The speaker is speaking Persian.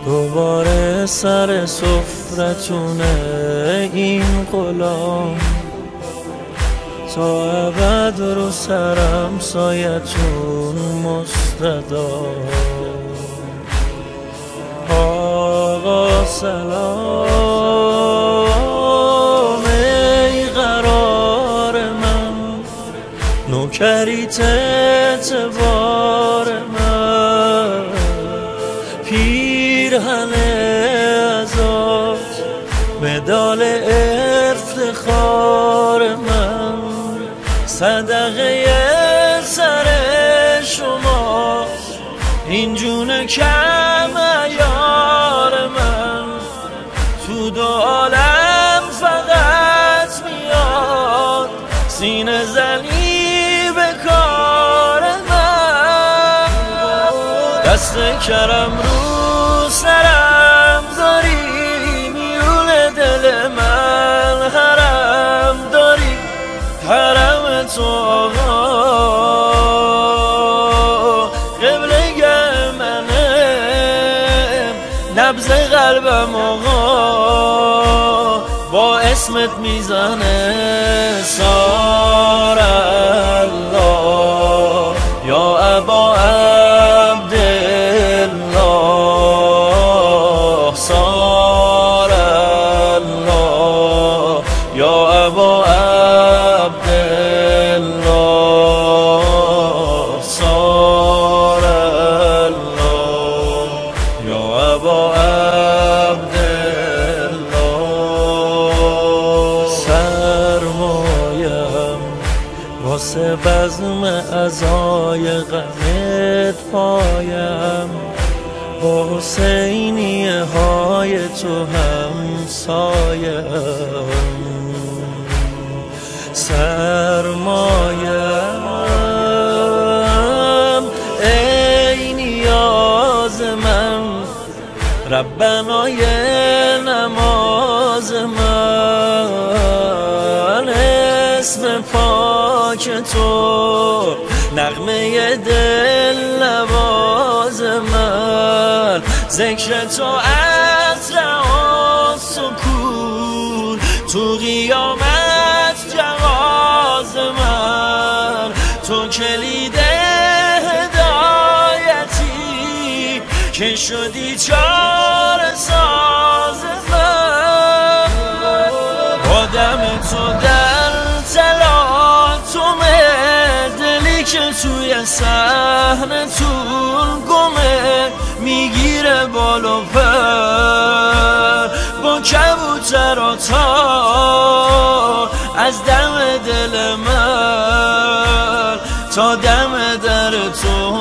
دوباره سر سفرتونه این غلام، تا ابد رو سرم سایتون مستدام. آقا سلام ای قرار من، نوکریت اعتبار من، پیرهن ازات مدال افتخار من، صدقه سر شما این جون کم عیار من، تو دو عالم فقط میاد سینه زنی به کار من. دست کرم رو سرم داری، میون دل من حرم داری، حرم تو آقا قبله منه، نبض قلبم آقا با اسمت میزنه. سار الله یا ابا عبدالله، سار الله یا ابا عبدالله، سار الله یا ابا عبدالله. سرمایم واسه بزم عزای غمت پایم، با حسینیه های تو هم سایم. سرمایم ای نیاز من، ربنای نماز من، اسم پاک تو نغمه دل نواز من، ذکر تو عطر و سکون تو قیامت جواز من، تو کلید هدایتی که شدی چاره ساز من. آدم تو در تلاطم دلی که توی صحنتون گمه، میگیره بالا پر با کبوتراتا از دم دل من تا دم در تو.